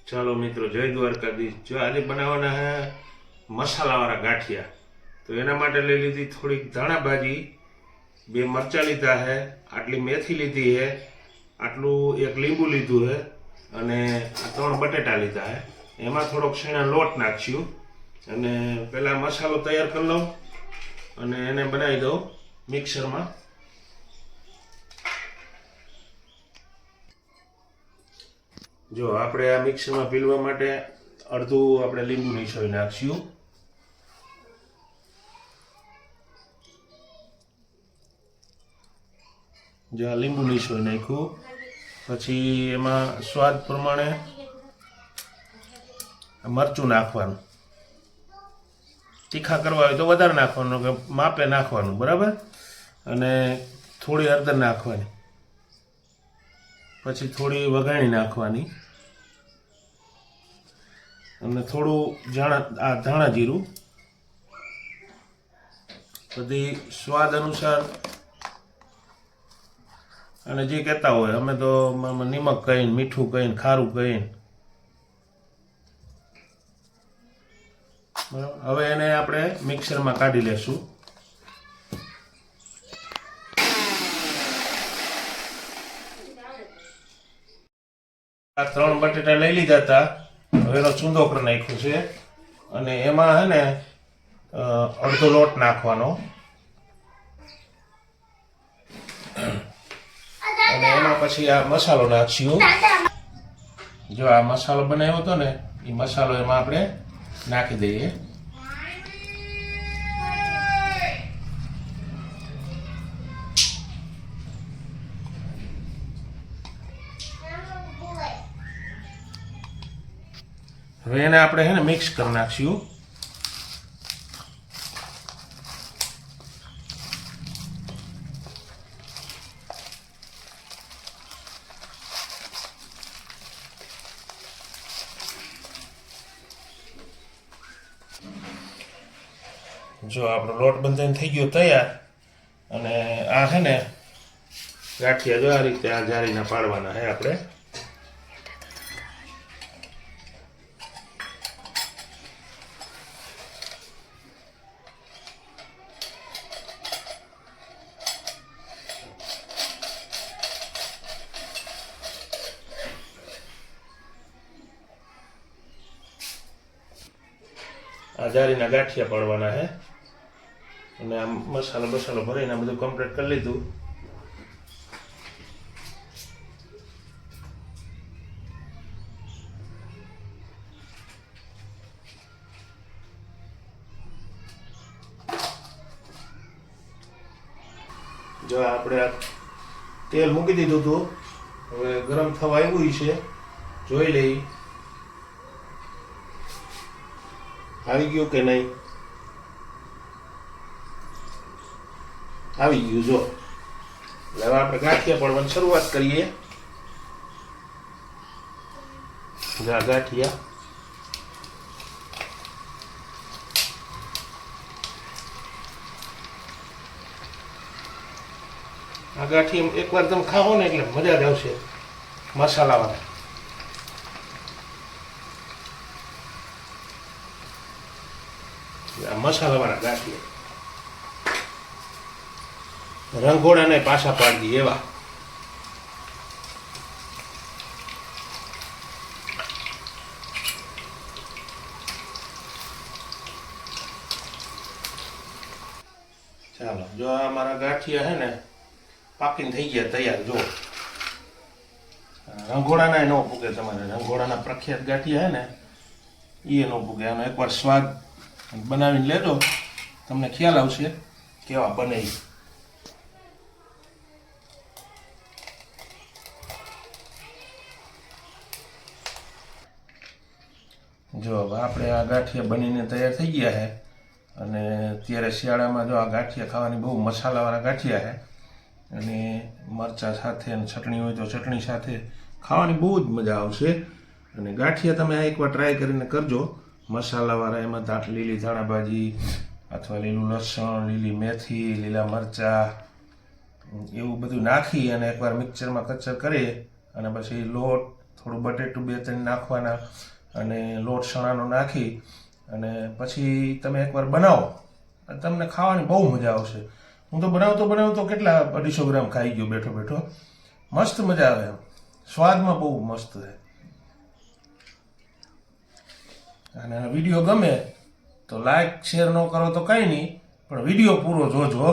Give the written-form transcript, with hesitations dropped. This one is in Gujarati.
ચાલો મિત્રો, જય દ્વારકાધીશ। જો આજે બનાવવાના હે મસાલાવાળા ગાંઠિયા। તો એના માટે લઈ લીધી થોડીક ધાણા ભાજી, 2 મરચાં લીધા હે, આટલી મેથી લીધી હે, આટલું એક લીંબુ લીધું હે અને 3 બટેટા લીધા હે। એમાં થોડોક શેણા લોટ નાખ્યું અને પહેલાં મસાલો તૈયાર કરી લઉં અને એને બનાવી દઉં મિક્સરમાં। જો આપણે આ મિક્સરમાં પીલવા માટે અડધું આપણે લીંબુ નીચોવી નાખશું। જો આ લીંબુ નીચોવી નાખ્યું પછી એમાં સ્વાદ પ્રમાણે મરચું નાખવાનું। તીખા કરવા હોય તો વધારે નાખવાનું કે માપે નાખવાનું, બરાબર। અને થોડી હળદર નાખવાની, પછી થોડી વઘાણી નાખવાની અને થોડું ધાણા જીરું, બધી સ્વાદ અનુસાર। અને જે કહેતા હોય, અમે તો નિમક કહીને, મીઠું કહીને, ખારું કહીને, બરાબર। હવે એને આપણે મિક્સરમાં કાઢી લેશું। આ 3 બટેટા લઈ લીધા હતા, હવે એનો ચૂંદો કરી નાખ્યો છે અને એમાં હે ને અડધો લોટ નાખવાનો અને એમાં પછી આ મસાલો નાખશું। જો આ મસાલો બનાવ્યો હતો ને, એ મસાલો એમાં આપણે નાખી દઈએ। હવે એને આપણે હે ને મિક્સ કરી નાખશું। જો આપણો લોટ બંધાઈને થઈ ગયો તૈયાર અને આ છે ને ગાંઠિયા જો આ રીતે આ જારીના પાડવાના છે આપણે। આ જારીના ગાંઠિયા પાડવાના છે અને આ મસાલો ભરીને બધું કમ્પ્લીટ કરી લીધું। જો આપણે આ તેલ મૂકી દીધું હતું, હવે ગરમ થવા આવ્યું છે, જોઈ લઈ આવી ગયું કે નહીં। આવી ગયું જો। હવે આપણે ગાંઠિયા પડવાની શરૂઆત કરીએ। ગાંઠિયા આ ગાંઠિયા એકવાર તમે ખાઓ ને એટલે મજા જ આવશે મસાલાવાળા। મસાલાવાળા ગાંઠિયા રંગોળાને પાછા પાડી દઈએ એવા। ચાલો, જો આ મારા ગાંઠિયા હે ને પાકીને થઈ ગયા તૈયાર। જો રંગોળાના ન પૂગે, તમારે રંગોળાના પ્રખ્યાત ગાંઠિયા હે ને એ ન પૂગે। આનો એકવાર સ્વાદ બનાવીને લેજો, તમને ખ્યાલ આવશે કેવા બને। જો આપણે આ ગાંઠિયા બનીને તૈયાર થઈ ગયા છે અને અત્યારે શિયાળામાં જો આ ગાંઠિયા ખાવાની બહુ મસાલાવાળા ગાંઠિયા છે અને મરચાં સાથે અને ચટણી હોય તો ચટણી સાથે ખાવાની બહુ જ મજા આવશે। અને ગાંઠિયા તમે આ એકવાર ટ્રાય કરીને કરજો મસાલાવાળા। એમાં લીલી ધાણા ભાજી અથવા લીલું લસણ, લીલી મેથી, લીલા મરચાં એવું બધું નાખી અને એકવાર મિક્સરમાં કચર કરી અને પછી લોટ થોડું બટેટું 2-3 નાખવાના અને લોટ ચણાનો નાખી અને પછી તમે એકવાર બનાવો અને તમને ખાવાની બહુ મજા આવશે. હું તો બનાવતો કેટલા 250 ગ્રામ ખાઈ ગયો બેઠો બેઠો. મસ્ત મજા આવે એમ, સ્વાદમાં બહુ મસ્ત છે. અને વિડીયો ગમે તો લાઈક શેર ન કરો તો કંઈ નહીં, પણ વિડીયો પૂરો જોજો.